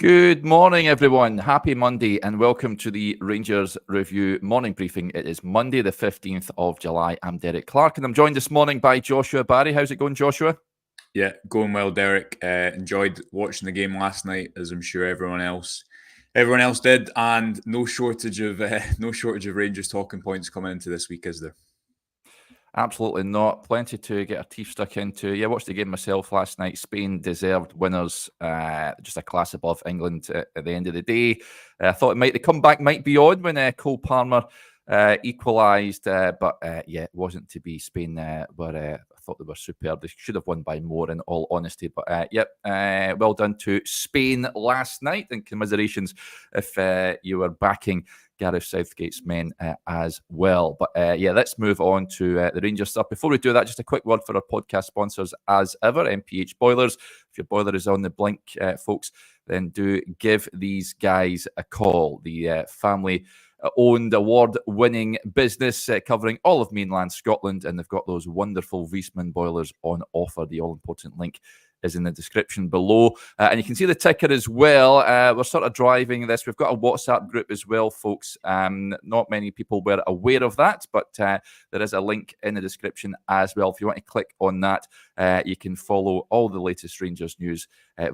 Good morning, everyone. Happy Monday and welcome to the Rangers Review morning briefing. It is Monday, the 15th of July. I'm Derek Clark and I'm joined this morning by Joshua Barry. How's it going, Joshua? Yeah, going well, Derek. Enjoyed watching the game last night, as I'm sure everyone else did, and no shortage of Rangers talking points coming into this week, is there? Absolutely not. Plenty to get our teeth stuck into. Yeah, I watched the game myself last night. Spain deserved winners. Just a class above England at the end of the day. I thought the comeback might be on when Cole Palmer equalised, but it wasn't to be. Spain I thought they were superb. They should have won by more, in all honesty. But well done to Spain last night, and commiserations if you were backing Gareth Southgate's men as well. But let's move on to the Rangers stuff. Before we do that, just a quick word for our podcast sponsors as ever, MPH Boilers. If your boiler is on the blink, folks, then do give these guys a call. The family-owned, award-winning business covering all of mainland Scotland, and they've got those wonderful Viessmann boilers on offer. The all-important link is in the description below. And you can see the ticker as well. We're sort of driving this. We've got a WhatsApp group as well, folks. Not many people were aware of that, but there is a link in the description as well. If you want to click on that, you can follow all the latest Rangers news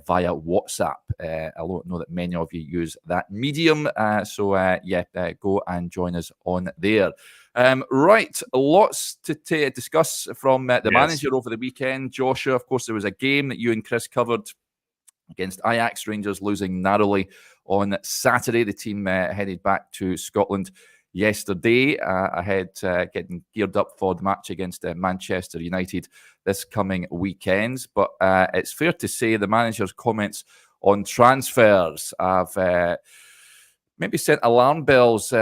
via WhatsApp. I don't know that many of you use that medium. Go and join us on there. Right, lots to discuss from the manager over the weekend. Joshua, of course, there was a game that you and Chris covered against Ajax, Rangers losing narrowly on Saturday. The team headed back to Scotland yesterday ahead, getting geared up for the match against Manchester United this coming weekend. But it's fair to say the manager's comments on transfers have maybe sent alarm bells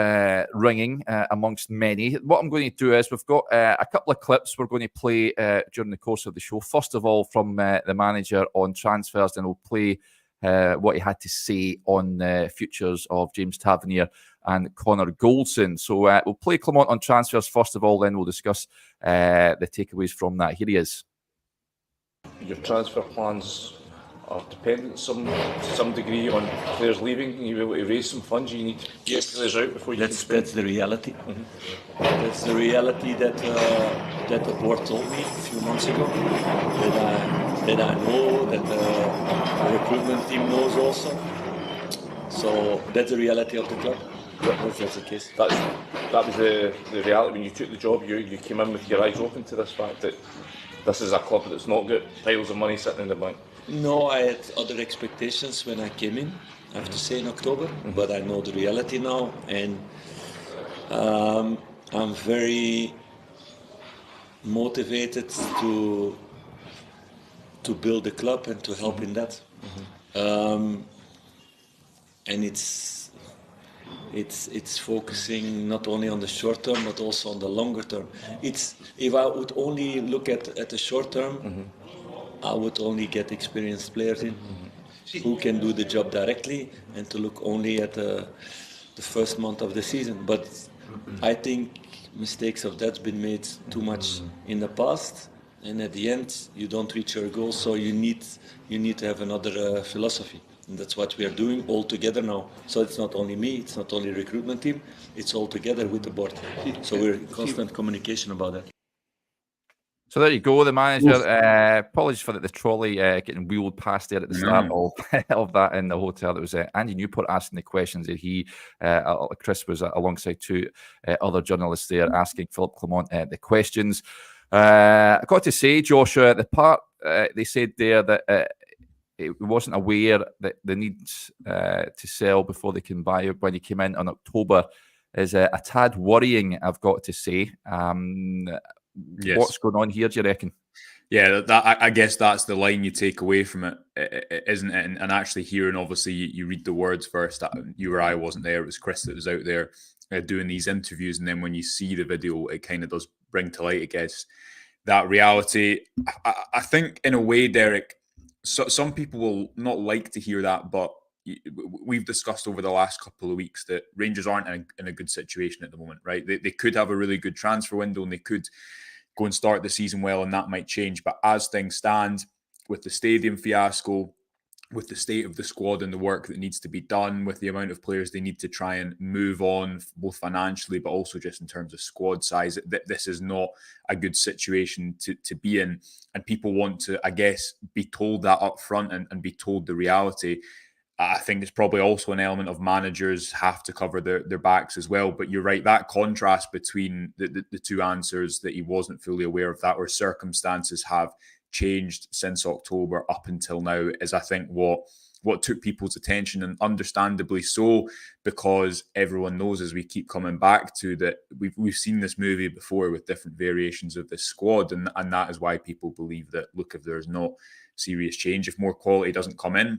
ringing amongst many. What I'm going to do is we've got a couple of clips we're going to play during the course of the show. First of all, from the manager on transfers, then we'll play what he had to say on the futures of James Tavernier and Connor Goldson. So we'll play Clement on transfers first of all, then we'll discuss the takeaways from that. Here he is. Your transfer plans are dependent to some degree on players leaving. You're able to raise some funds. You need to get players out before you can spend. That's the reality. Mm-hmm. That's the reality that the board told me a few months ago. That I know, that the recruitment team knows also. So that's the reality of the club. That's the case. That was the reality when you took the job. You came in with your eyes open to this fact that this is a club that's not got piles of money sitting in the bank. No, I had other expectations when I came in, I have to say, in October, but I know the reality now, and I'm very motivated to build the club and to help in that. And it's focusing not only on the short term but also on the longer term. If I would only look at the short term, I would only get experienced players in who can do the job directly, and to look only at the first month of the season. But I think mistakes of that's been made too much in the past, and at the end you don't reach your goal. So you need to have another philosophy, and that's what we are doing all together now. So it's not only me, it's not only recruitment team, it's all together with the board. So we're in constant communication about that. So there you go, the manager. Apologies for the trolley getting wheeled past there at the start of that in the hotel. It was Andy Newport asking the questions that Chris was alongside two other journalists there asking Philip Clement the questions. I got to say, Joshua, the part they said there that it wasn't aware that the need to sell before they can buy when he came in October is a tad worrying, I've got to say. Yes. What's going on here, do you reckon? Yeah, I guess that's the line you take away from it, isn't it? And actually hearing, obviously, you read the words first. You or I wasn't there. It was Chris that was out there doing these interviews. And then when you see the video, it kind of does bring to light, I guess, that reality. I think, in a way, Derek, some people will not like to hear that, but we've discussed over the last couple of weeks that Rangers aren't in a good situation at the moment, right? They could have a really good transfer window and they could go and start the season well, and that might change. But as things stand, with the stadium fiasco, with the state of the squad and the work that needs to be done, with the amount of players they need to try and move on, both financially, but also just in terms of squad size, this is not a good situation to be in. And people want to, I guess, be told that up front and be told the reality. I think there's probably also an element of managers have to cover their backs as well. But you're right, that contrast between the two answers, that he wasn't fully aware of that, or circumstances have changed since October up until now, is I think what took people's attention, and understandably so, because everyone knows, as we keep coming back to, that we've seen this movie before with different variations of this squad, and that is why people believe that, look, if there's no serious change, if more quality doesn't come in,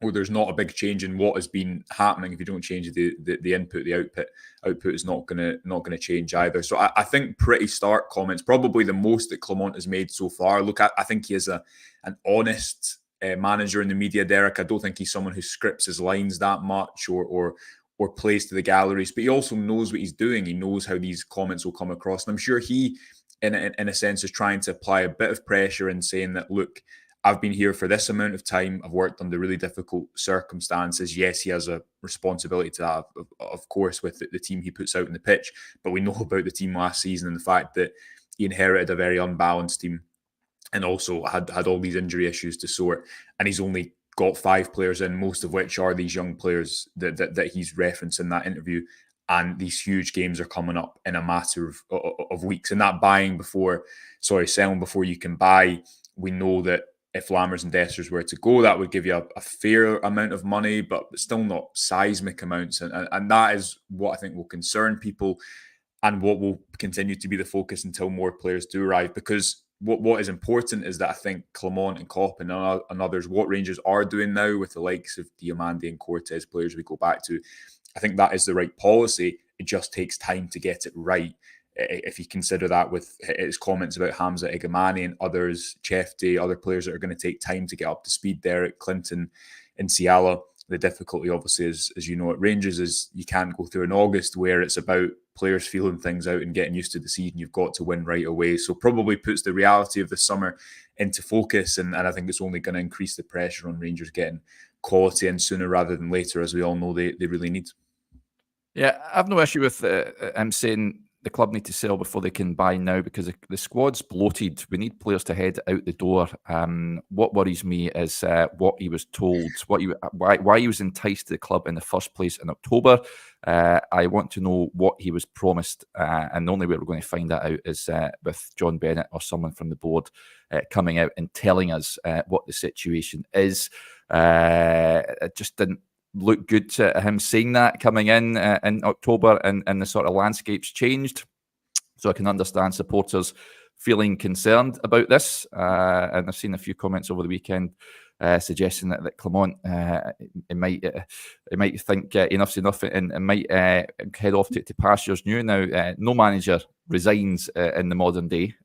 or there's not a big change in what has been happening, if you don't change the input, the output is not gonna change either. So I think pretty stark comments, probably the most that Clement has made so far. Look, I think he is an honest manager in the media, Derek. I don't think he's someone who scripts his lines that much or plays to the galleries, but he also knows what he's doing. He knows how these comments will come across, and I'm sure he, in a sense, is trying to apply a bit of pressure in saying that, look, I've been here for this amount of time. I've worked under really difficult circumstances. Yes, he has a responsibility to that, of course, with the team he puts out in the pitch. But we know about the team last season and the fact that he inherited a very unbalanced team and also had all these injury issues to sort. And he's only got 5 players in, most of which are these young players that he's referenced in that interview. And these huge games are coming up in a matter of weeks. And that selling before you can buy, we know that if Lammers and Dessers were to go, that would give you a fair amount of money, but still not seismic amounts. And that is what I think will concern people and what will continue to be the focus until more players do arrive. Because what is important is that I think Clement and Kopp and others, what Rangers are doing now with the likes of Diamandi and Cortez, players we go back to, I think that is the right policy. It just takes time to get it right. If you consider that with his comments about Hamza Igamani and others, Chefty, other players that are going to take time to get up to speed there at Clinton and Ciala, the difficulty obviously is, as you know, at Rangers, is you can't go through in August where it's about players feeling things out and getting used to the season. You've got to win right away. So probably puts the reality of the summer into focus, and I think it's only going to increase the pressure on Rangers getting quality in sooner rather than later, as we all know they really need. Yeah, I've no issue with him saying the club need to sell before they can buy now, because the squad's bloated. We need players to head out the door. What worries me is what he was told, why he was enticed to the club in the first place in October. I want to know what he was promised, and the only way we're going to find that out is with John Bennett or someone from the board coming out and telling us what the situation is. It just didn't look good to him saying that coming in October, and the sort of landscape's changed. So I can understand supporters feeling concerned about this. And I've seen a few comments over the weekend suggesting that Clement it might think enough's enough and might head off to pastures new. Now, no manager resigns in the modern day,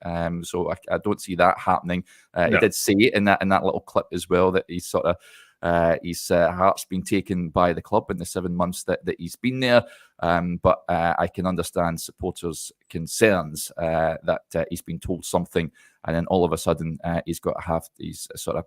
so I don't see that happening. He did say in that little clip as well that he's sort of his heart's been taken by the club in the 7 months that he's been there. But I can understand supporters' concerns that he's been told something, and then all of a sudden he's got to have these sort of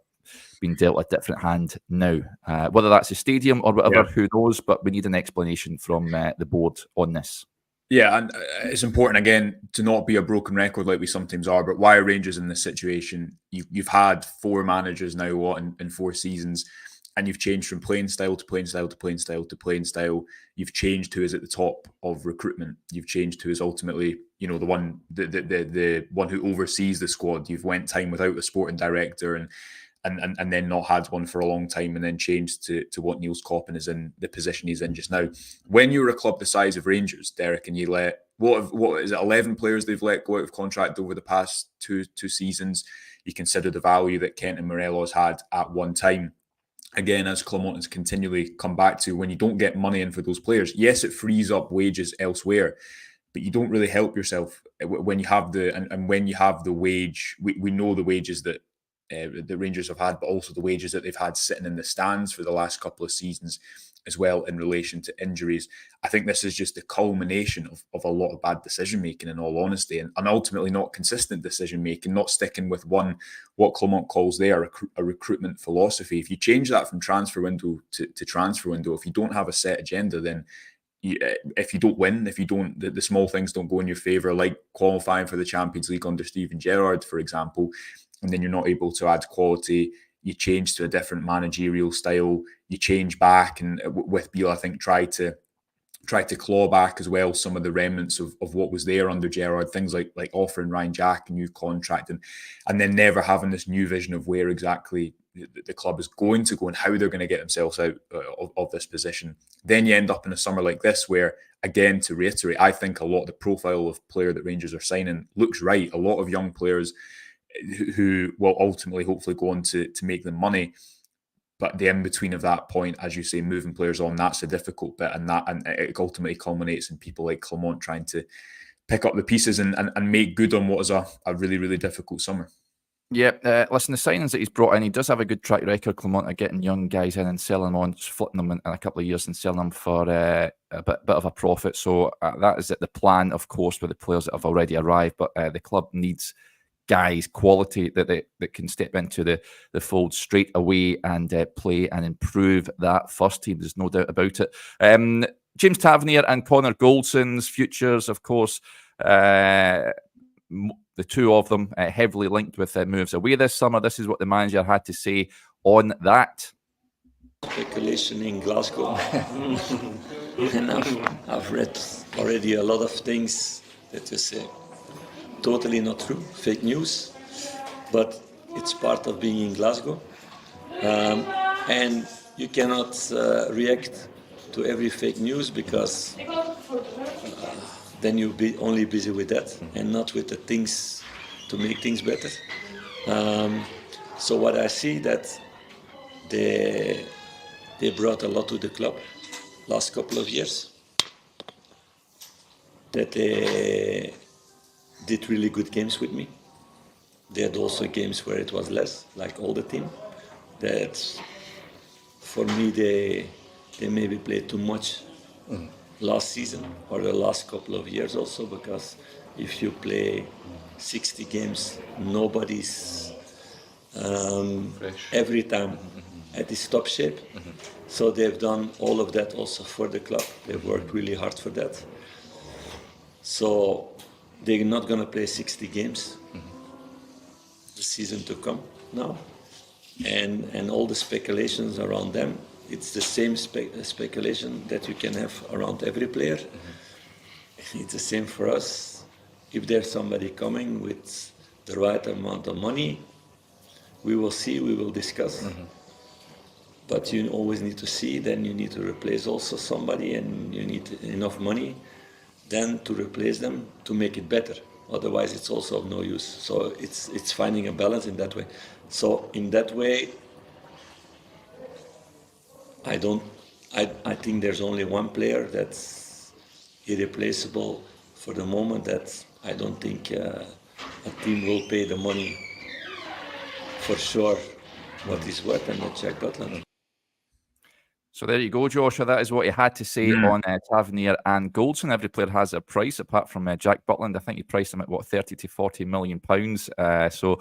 been dealt a different hand now. Whether that's a stadium or whatever, who knows? But we need an explanation from the board on this. Yeah, and it's important, again, to not be a broken record like we sometimes are, but why are Rangers in this situation? You've had 4 managers now, in 4 seasons, and you've changed from playing style to playing style to playing style to playing style. You've changed who is at the top of recruitment. You've changed who is ultimately, the one who oversees the squad. You've went time without a sporting director and then not had one for a long time, and then changed to what Niels Koppen is in the position he's in just now. When you're a club the size of Rangers, Derek, and you let, what is it, 11 players they've let go out of contract over the past two seasons, you consider the value that Kent and Morelos had at one time. Again, as Clement has continually come back to, when you don't get money in for those players, yes, it frees up wages elsewhere, but you don't really help yourself when you have when you have the wage. We know the wages that the Rangers have had, but also the wages that they've had sitting in the stands for the last couple of seasons as well in relation to injuries. I think this is just the culmination of a lot of bad decision-making, in all honesty, and ultimately not consistent decision-making, not sticking with what Clement calls there a recruitment philosophy. If you change that from transfer window to transfer window, if you don't have a set agenda, then if you don't win, if you don't, the small things don't go in your favour, like qualifying for the Champions League under Steven Gerrard, for example, and then you're not able to add quality, you change to a different managerial style, you change back, and with Beale, I think, try to claw back as well some of the remnants of what was there under Gerrard, things like offering Ryan Jack a new contract, and then never having this new vision of where exactly the club is going to go and how they're going to get themselves out of this position. Then you end up in a summer like this where, again, to reiterate, I think a lot of the profile of player that Rangers are signing looks right. A lot of young players who will ultimately hopefully go on to make them money. But the in-between of that point, as you say, moving players on, that's the difficult bit. And it ultimately culminates in people like Clement trying to pick up the pieces and make good on what is a really, really difficult summer. Yeah, listen, the signings that he's brought in, he does have a good track record, Clement, of getting young guys in and selling them on, flipping them in a couple of years and selling them for a bit of a profit. So that is the plan, of course, with the players that have already arrived. But the club needs guys, quality that can step into the fold straight away and play and improve that first team. There's no doubt about it. James Tavernier and Connor Goldson's futures, of course, the two of them heavily linked with moves away this summer. This is what the manager had to say on that. Speculation in Glasgow. And I've read already a lot of things that you say totally not true, fake news, but it's part of being in Glasgow. And you cannot react to every fake news because then you'll be only busy with that and not with the things to make things better. So what I see that they brought a lot to the club last couple of years, that they did really good games with me. They had also games where it was less, like all the team. That for me, they maybe played too much last season or the last couple of years also, because if you play 60 games, nobody's every time at this top shape. So they've done all of that also for the club. They've worked really hard for that. So they're not going to play 60 games the season to come now. And all the speculations around them, it's the same speculation that you can have around every player. It's the same for us. If there's somebody coming with the right amount of money, we will see, we will discuss. But you always need to see, then you need to replace also somebody, and you need enough money then to replace them to make it better. Otherwise, it's also of no use. So it's finding a balance in that way. So in that way, I think there's only one player that's irreplaceable for the moment, that I don't think a team will pay the money for sure what he's worth, and that's Jack Butland. So there you go, Joshua. That is what he had to say on Tavernier and Goldson. Every player has a price, apart from Jack Butland. I think he priced him at, 30 to 40 million pounds. So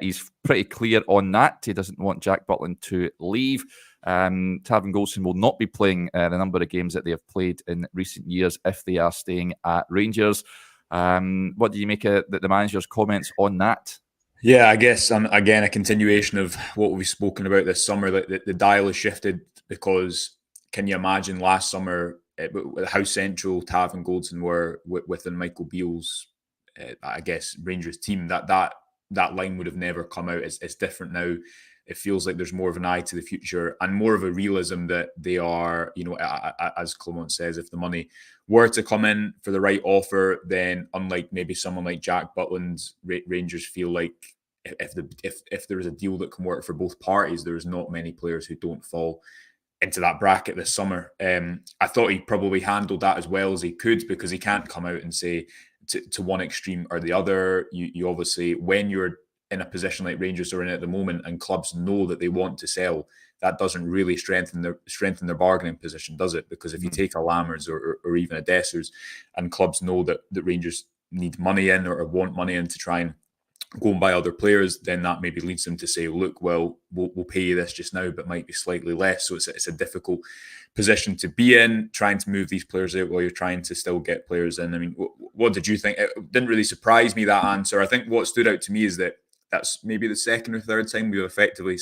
he's pretty clear on that. He doesn't want Jack Butland to leave. Tavernier and Goldson will not be playing the number of games that they have played in recent years if they are staying at Rangers. What do you make of the manager's comments on that? Yeah, I guess, again, a continuation of what we've spoken about this summer, that the dial has shifted, because can you imagine last summer how central Tav and Goldson were within Michael Beale's, I guess, Rangers team? That line would have never come out. It's different now. It feels like there's more of an eye to the future and more of a realism that they are, as Clement says, if the money were to come in for the right offer, then unlike maybe someone like Jack Butland, Rangers feel like if there is a deal that can work for both parties, there's not many players who don't fall into that bracket this summer. I thought he probably handled that as well as he could, because he can't come out and say to one extreme or the other. You obviously, when you're in a position like Rangers are in at the moment, and clubs know that they want to sell, that doesn't really strengthen their bargaining position, does it? Because if you take a Lammers or even a Dessers, and clubs know that Rangers need money in or want money in to try and go and buy other players, then that maybe leads them to say, look, well, we'll pay you this just now, but might be slightly less. So it's a difficult position to be in, trying to move these players out while you're trying to still get players in. I mean, what did you think? It didn't really surprise me, that answer. I think what stood out to me is that that's maybe the second or third time we've effectively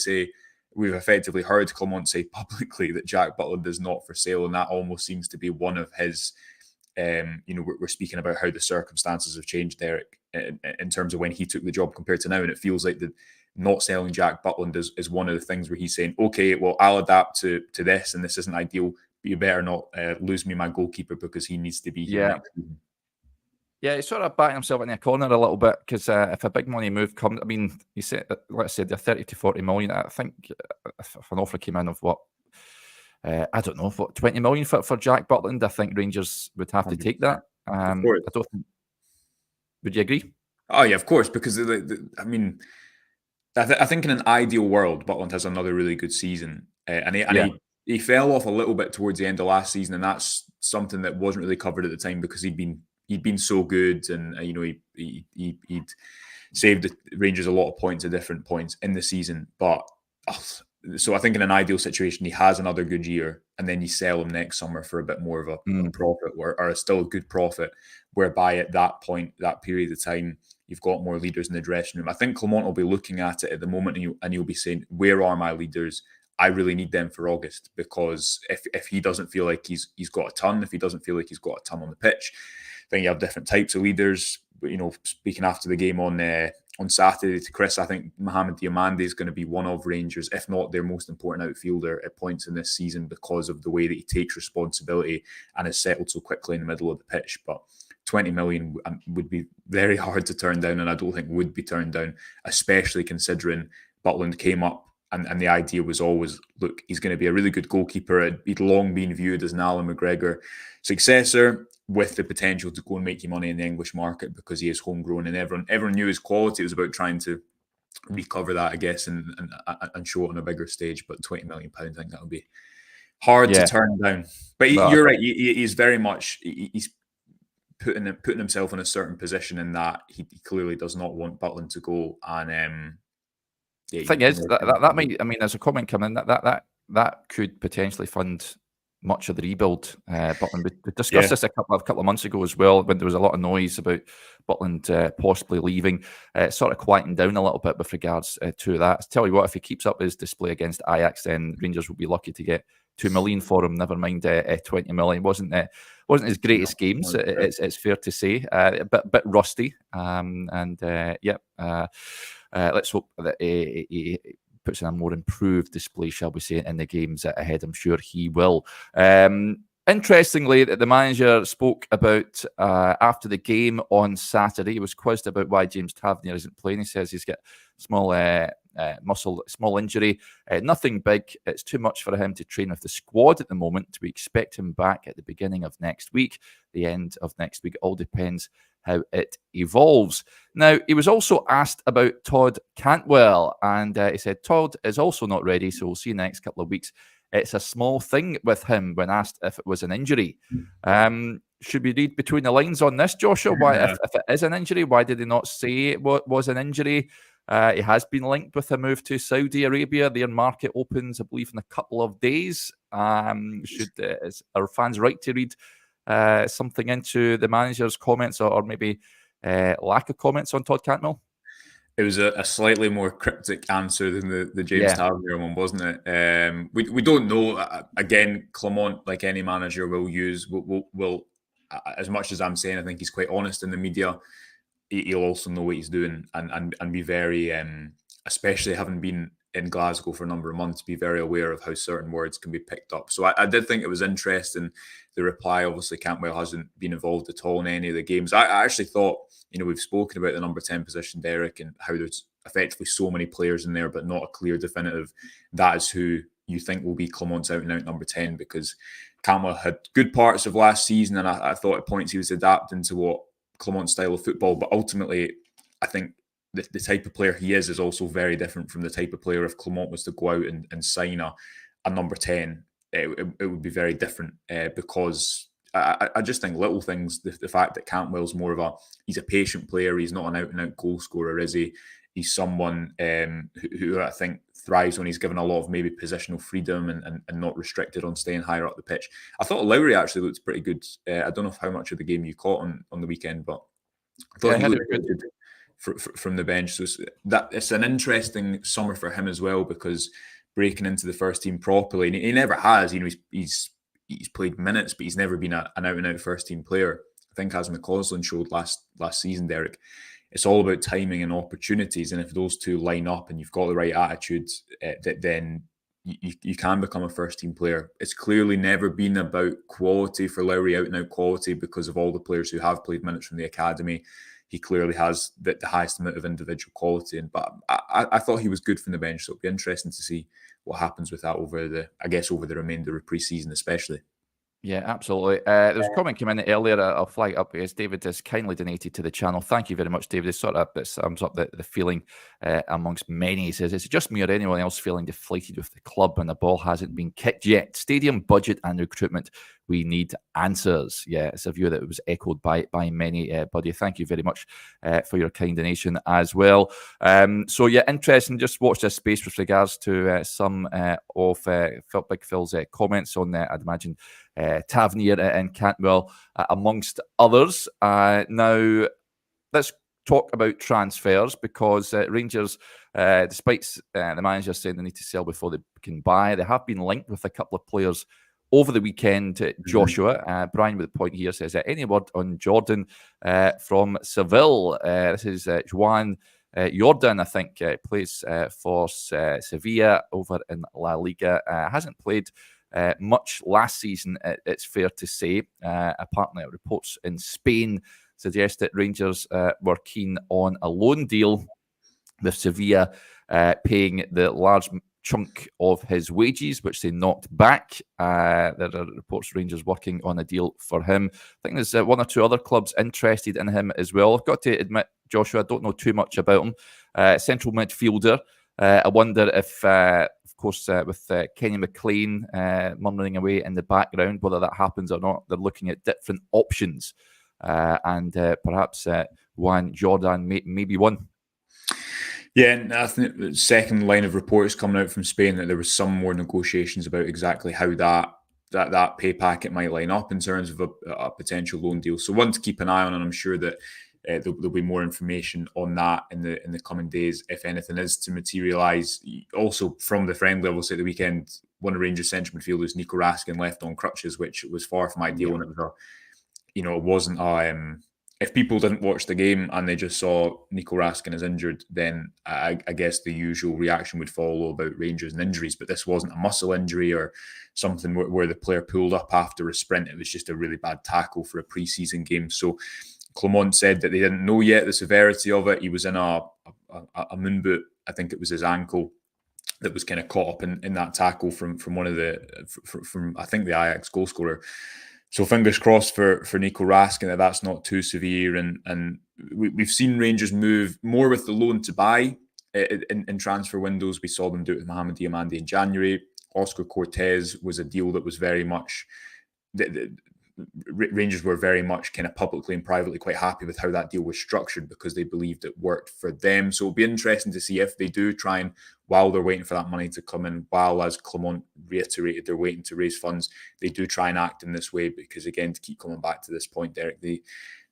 heard Clement say publicly that Jack Butland is not for sale, and that almost seems to be one of his. We're speaking about how the circumstances have changed, Derek, in terms of when he took the job compared to now, and it feels like the not selling Jack Butland is one of the things where he's saying, okay, well, I'll adapt to this, and this isn't ideal, but you better not lose me my goalkeeper because he needs to be here next season. Yeah, he's sort of backing himself in the corner a little bit, because if a big money move comes, I mean, he said, let's say they're 30 to 40 million. I think if an offer came in of what, I don't know, what, 20 million for Jack Butland, I think Rangers would have to take that. I don't think. Would you agree? Oh yeah, of course, because I mean, I think in an ideal world, Butland has another really good season, he fell off a little bit towards the end of last season, and that's something that wasn't really covered at the time because he'd been so good, and he'd saved the Rangers a lot of points at different points in the season, but. So I think in an ideal situation, he has another good year, and then you sell him next summer for a bit more of a profit, or still a good profit, whereby at that point, that period of time, you've got more leaders in the dressing room. I think Clement will be looking at it at the moment, and he'll be saying, where are my leaders? I really need them for August, because if he doesn't feel like he's got a ton, if he doesn't feel like he's got a ton on the pitch, then you have different types of leaders. But, speaking after the game on Saturday to Chris, I think Mohamed Diomande is going to be one of Rangers, if not their most important outfielder at points in this season, because of the way that he takes responsibility and is settled so quickly in the middle of the pitch. But 20 million would be very hard to turn down, and I don't think would be turned down, especially considering Butland came up and the idea was always, look, he's going to be a really good goalkeeper. He'd long been viewed as an Alan McGregor successor, with the potential to go and make you money in the English market because he is homegrown, and everyone knew his quality. It was about trying to recover that, I guess, and show it on a bigger stage. But £20 million, I think that would be hard to turn down. But you're right. He's very much he's putting himself in a certain position in that he clearly does not want Butland to go. And the thing is that might, I mean, as a comment coming, that could potentially fund much of the rebuild. Butland, we discussed this a couple of months ago as well, when there was a lot of noise about Butland possibly leaving. Sort of quieting down a little bit with regards to that. I tell you what, if he keeps up his display against Ajax, then Rangers will be lucky to get 2 million for him. Never mind 20 million. Wasn't his greatest games. It's fair to say. A bit rusty. Let's hope that he puts in a more improved display, shall we say, in the games ahead. I'm sure he will. Interestingly, the manager spoke about after the game on Saturday. He was quizzed about why James Tavernier isn't playing. He says he's got small injury, nothing big. It's too much for him to train with the squad at the moment. We expect him back at the beginning of next week, the end of next week. It all depends how it evolves. Now, he was also asked about Todd Cantwell, and he said Todd is also not ready, so we'll see in the next couple of weeks. It's a small thing with him when asked if it was an injury. Should we read between the lines on this, Joshua? Why, if it is an injury, why did they not say it was an injury? It has been linked with a move to Saudi Arabia. Their market opens, I believe, in a couple of days. Is our fans right to read something into the manager's comments, or maybe lack of comments on Todd Cantwell? It was a slightly more cryptic answer than the James Tavernier one, wasn't it? We don't know. Again, Clement, like any manager, will as much as I'm saying, I think he's quite honest in the media. He'll also know what he's doing and be very, especially having been in Glasgow for a number of months, be very aware of how certain words can be picked up. So I did think it was interesting, the reply. Obviously, Cantwell hasn't been involved at all in any of the games. I actually thought, we've spoken about the number 10 position, Derek, and how there's effectively so many players in there, but not a clear definitive, that is who you think will be Clement's out and out number 10, because Cantwell had good parts of last season, and I thought at points he was adapting to what Clement's style of football, but ultimately, I think the type of player he is also very different from the type of player. If Clement was to go out and sign a number 10, it would be very different because I just think little things, the fact that Cantwell's more of he's a patient player, he's not an out-and-out goal scorer, is he? He's someone who I think thrives when he's given a lot of maybe positional freedom and not restricted on staying higher up the pitch. I thought Lowry actually looked pretty good. I don't know how much of the game you caught on the weekend, but I thought he looked good from the bench. So it's an interesting summer for him as well, because breaking into the first team properly, and he never has. He's played minutes, but he's never been an out-and-out first team player. I think, as McCausland showed last season, Derek, it's all about timing and opportunities. And if those two line up and you've got the right attitude, then you can become a first team player. It's clearly never been about quality for Lowry, out-and-out quality, because of all the players who have played minutes from the academy. He clearly has the highest amount of individual quality. But I thought he was good from the bench, so it'll be interesting to see what happens with that over the remainder of pre-season, especially. Yeah, absolutely. There's a comment came in earlier. I'll flag it up because David has kindly donated to the channel. Thank you very much, David. It sums up the feeling amongst many. He says, is it just me or anyone else feeling deflated with the club when the ball hasn't been kicked yet? Stadium, budget and recruitment. We need answers. Yeah, it's a view that was echoed by many, buddy. Thank you very much for your kind donation as well. So, yeah, interesting. Just watch this space with regards to some of Big Phil's comments on, I'd imagine, Tavernier and Cantwell, amongst others. Now, let's talk about transfers, because Rangers, despite the manager saying they need to sell before they can buy, they have been linked with a couple of players over the weekend. Joshua, Brian with the point here says, any word on Jordan from Seville? This is Juan Jordan, I think, plays for Sevilla over in La Liga. Hasn't played much last season, it's fair to say. Apparently, reports in Spain suggest that Rangers were keen on a loan deal, with Sevilla paying the large chunk of his wages, which they knocked back. There are reports Rangers working on a deal for him. I think there's one or two other clubs interested in him as well. I've got to admit, Joshua, I don't know too much about him. Central midfielder. I wonder if, of course, with Kenny McLean murmuring away in the background, whether that happens or not, they're looking at different options. And perhaps Juan Jordan may be one. Yeah, and I think the second line of reports coming out from Spain that there was some more negotiations about exactly how that pay packet might line up in terms of a potential loan deal. So one to keep an eye on, and I'm sure that there'll be more information on that in the coming days, if anything is to materialise. Also, from the friendly, I will say, at the weekend, one of Rangers' central midfielders, Nico Raskin, left on crutches, which was far from ideal, and it was it wasn't if people didn't watch the game and they just saw Nico Raskin as injured, then I guess the usual reaction would follow about Rangers and injuries. But this wasn't a muscle injury or something where the player pulled up after a sprint. It was just a really bad tackle for a pre-season game. So Clement said that they didn't know yet the severity of it. He was in a moon boot. I think it was his ankle that was kind of caught up in that tackle from one of from I think the Ajax goal scorer. So fingers crossed for Nico Raskin that's not too severe. And we've seen Rangers move more with the loan to buy in transfer windows. We saw them do it with Mohamed Diamandi in January. Oscar Cortez was a deal that was very much... Rangers were very much kind of publicly and privately quite happy with how that deal was structured, because they believed it worked for them. So it'll be interesting to see if they do try and, while they're waiting for that money to come in, while, as Clement reiterated, they're waiting to raise funds, they do try and act in this way, because again, to keep coming back to this point, Derek, they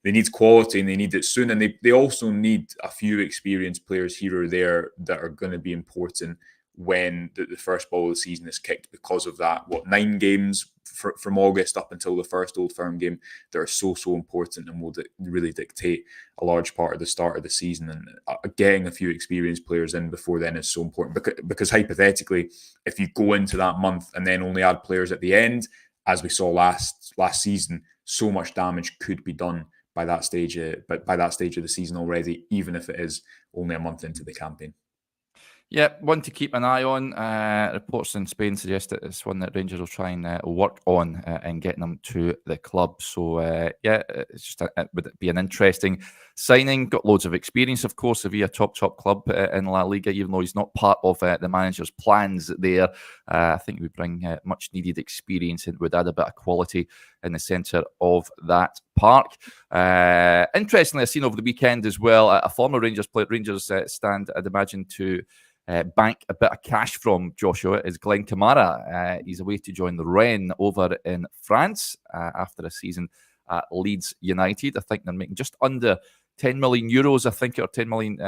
need quality and they need it soon. And they also need a few experienced players here or there that are going to be important when the first ball of the season is kicked, because of that, 9 games from August up until the first Old Firm game that are so important and will really dictate a large part of the start of the season. And getting a few experienced players in before then is so important, because hypothetically, if you go into that month and then only add players at the end, as we saw last season, so much damage could be done by that stage of the season already, even if it is only a month into the campaign. Yeah, one to keep an eye on. Reports in Spain suggest that it's one that Rangers will try and work on in getting them to the club. So, it's just it would be an interesting signing. Got loads of experience, of course, Sevilla, top club in La Liga, even though he's not part of the manager's plans there. I think he would bring much needed experience and would add a bit of quality in the centre of that park. Interestingly, I've seen over the weekend as well, a former Rangers player, Rangers stand, I'd imagine, to bank a bit of cash from Joshua is Glenn Kamara. He's away to join the Rennes over in France after a season at Leeds United. I think they're making just under 10 million euros, I think, or 10 million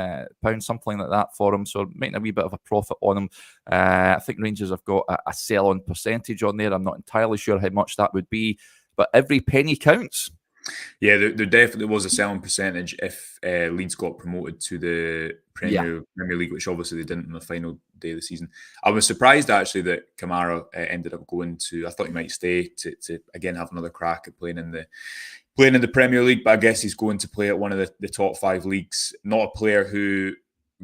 pounds, something like that for him. So making a wee bit of a profit on him. I think Rangers have got a sell-on percentage on there. I'm not entirely sure how much that would be, but every penny counts. Yeah, there definitely was a selling percentage if Leeds got promoted to the Premier League, which obviously they didn't on the final day of the season. I was surprised actually that Kamara ended up going to. I thought he might stay to again have another crack at playing in the Premier League, but I guess he's going to play at one of the top 5 leagues. Not a player who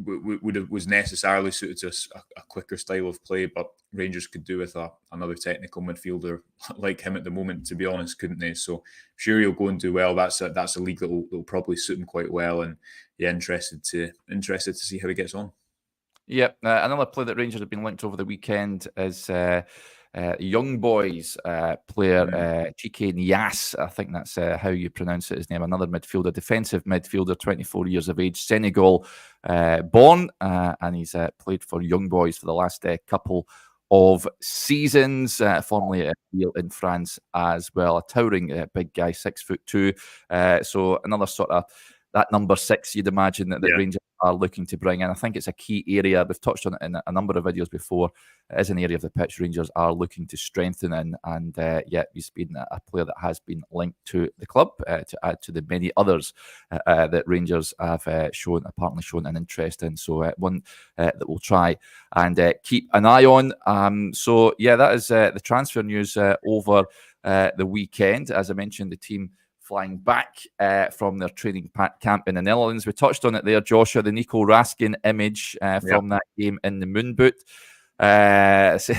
was necessarily suited to a quicker style of play, but Rangers could do with another technical midfielder like him at the moment, to be honest, couldn't they? So I'm sure he'll go and do well. That's a league that will probably suit him quite well, and yeah, interested to see how he gets on. Yep, another player that Rangers have been linked over the weekend is Young Boys player TK Niasse. I think that's how you pronounce it, his name. Another midfielder, defensive midfielder, 24 years of age, Senegal born, and he's played for Young Boys for the last couple of seasons, formerly in France as well. A towering big guy, 6'2". So another sort of that number 6 you'd imagine that Rangers are looking to bring in. I think it's a key area. We've touched on it in a number of videos before. It is an area of the pitch Rangers are looking to strengthen in. And he's been a player that has been linked to the club to add to the many others that Rangers have apparently shown an interest in. So one that we'll try and keep an eye on. That is the transfer news over the weekend. As I mentioned, the team flying back from their training camp in the Netherlands. We touched on it there, Joshua, the Nico Raskin image from that game in the moon boot. It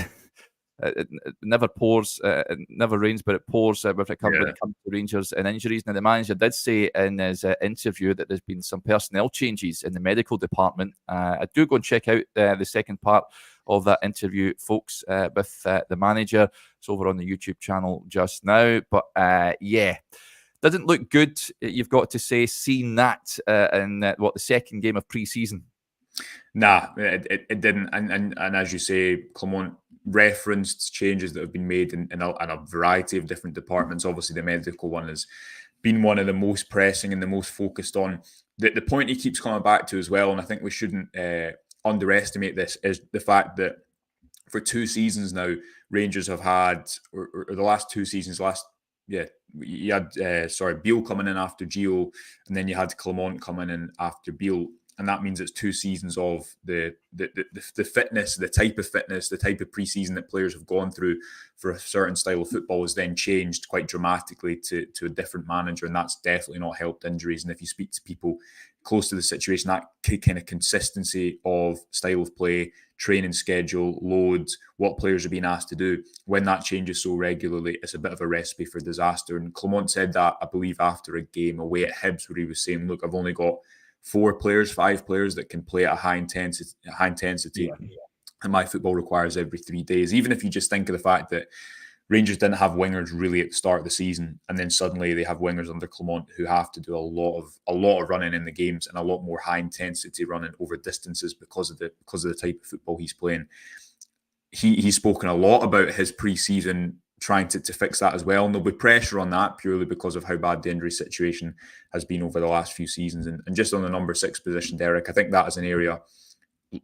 never pours, it never rains, but it pours when it comes to Rangers and injuries. Now, the manager did say in his interview that there's been some personnel changes in the medical department. I do go and check out the second part of that interview, folks, with the manager. It's over on the YouTube channel just now. But doesn't look good, you've got to say, seeing that in the second game of pre-season. Nah, it didn't. And as you say, Clement referenced changes that have been made in a variety of different departments. Obviously, the medical one has been one of the most pressing and the most focused on. The point he keeps coming back to as well, and I think we shouldn't underestimate this, is the fact that for 2 seasons now, Rangers have had, or the last 2 seasons, you had Beale coming in after Gio, and then you had Clement coming in after Beale, and that means it's 2 seasons of the fitness, the type of fitness, the type of pre-season that players have gone through for a certain style of football has then changed quite dramatically to a different manager, and that's definitely not helped injuries. And if you speak to people close to the situation, that kind of consistency of style of play, training schedule, loads, what players are being asked to do, when that changes so regularly, it's a bit of a recipe for disaster. And Clement said that, I believe, after a game away at Hibs, where he was saying, look, I've only got 5 players that can play at a high intensity. And my football requires every 3 days. Even if you just think of the fact that Rangers didn't have wingers really at the start of the season, and then suddenly they have wingers under Clement who have to do a lot of running in the games and a lot more high intensity running over distances because of the type of football he's playing. He's spoken a lot about his pre-season trying to fix that as well, and there'll be pressure on that purely because of how bad the injury situation has been over the last few seasons. And just on the number 6 position, Derek, I think that is an area,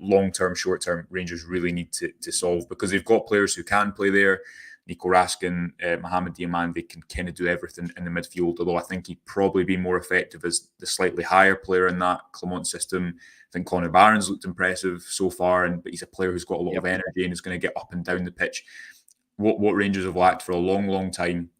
long-term, short-term, Rangers really need to solve, because they've got players who can play there. Nico Raskin, Mohamed Diamande can kind of do everything in the midfield, although I think he'd probably be more effective as the slightly higher player in that Clement system. I think Connor Barron's looked impressive so far, but he's a player who's got a lot of energy and is going to get up and down the pitch. What Rangers have lacked for a long, long time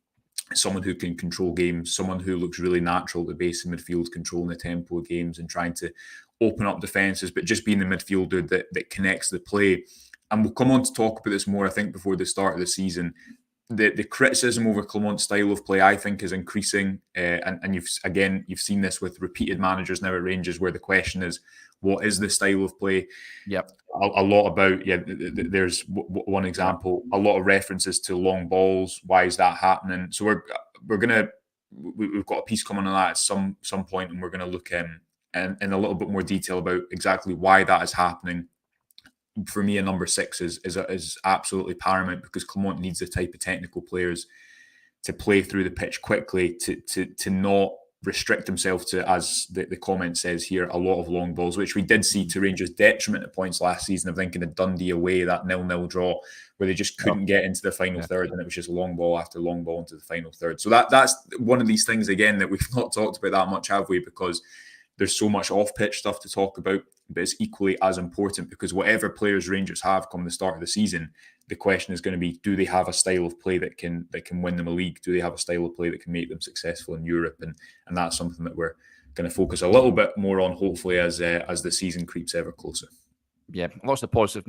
is someone who can control games, someone who looks really natural at the base of midfield, controlling the tempo of games and trying to open up defences, but just being the midfielder that connects the play. And we'll come on to talk about this more, I think, before the start of the season. The criticism over Clement's style of play, I think, is increasing. And you've seen this with repeated managers now at Rangers, where the question is, what is the style of play? Yep. A lot about, there's one example, a lot of references to long balls. Why is that happening? So we've got a piece coming on that at some point, and we're going to look in a little bit more detail about exactly why that is happening. For me, a number 6 is absolutely paramount, because Clement needs the type of technical players to play through the pitch quickly, to not restrict himself to, as the comment says here, a lot of long balls, which we did see to Rangers' detriment at points last season. I think in the Dundee away, that 0-0 draw, where they just couldn't get into the final third, and it was just long ball after long ball into the final third. So that's one of these things, again, that we've not talked about that much, have we? Because there's so much off-pitch stuff to talk about, but it's equally as important, because whatever players Rangers have come the start of the season, the question is going to be, do they have a style of play that can win them a league? Do they have a style of play that can make them successful in Europe? And that's something that we're going to focus a little bit more on, hopefully, as the season creeps ever closer. Yeah, lots of positive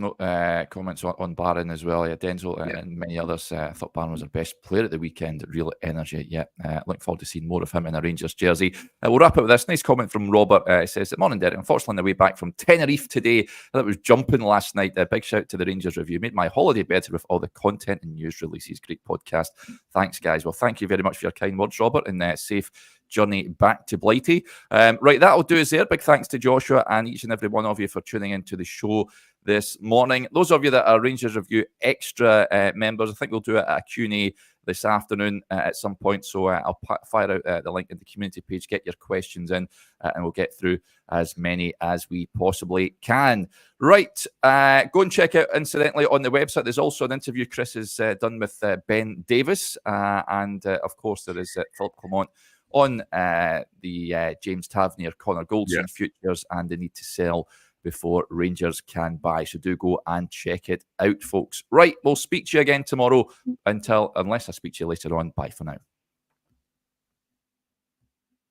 comments on Barron as well. Yeah, Denzel and many others. I thought Barron was our best player at the weekend. Real energy. Yeah, looking forward to seeing more of him in a Rangers jersey. We'll wrap up with this nice comment from Robert. It says, "Morning, Derek. Unfortunately, on the way back from Tenerife today, that was jumping last night. A big shout to the Rangers review. Made my holiday better with all the content and news releases. Great podcast. Thanks, guys." Well, thank you very much for your kind words, Robert, and safe journey back to Blighty. Right, that'll do us there. Big thanks to Joshua and each and every one of you for tuning into the show this morning. Those of you that are Rangers Review Extra members, I think we'll do a Q&A this afternoon at some point. So I'll fire out the link in the community page. Get your questions in, and we'll get through as many as we possibly can. Right, go and check out, incidentally, on the website. There's also an interview Chris has done with Ben Davis, and of course there is Philip Clement on the James Tavernier, Connor Goldson futures, and the need to sell before Rangers can buy. So do go and check it out, folks. Right, we'll speak to you again tomorrow. Unless I speak to you later on. Bye for now.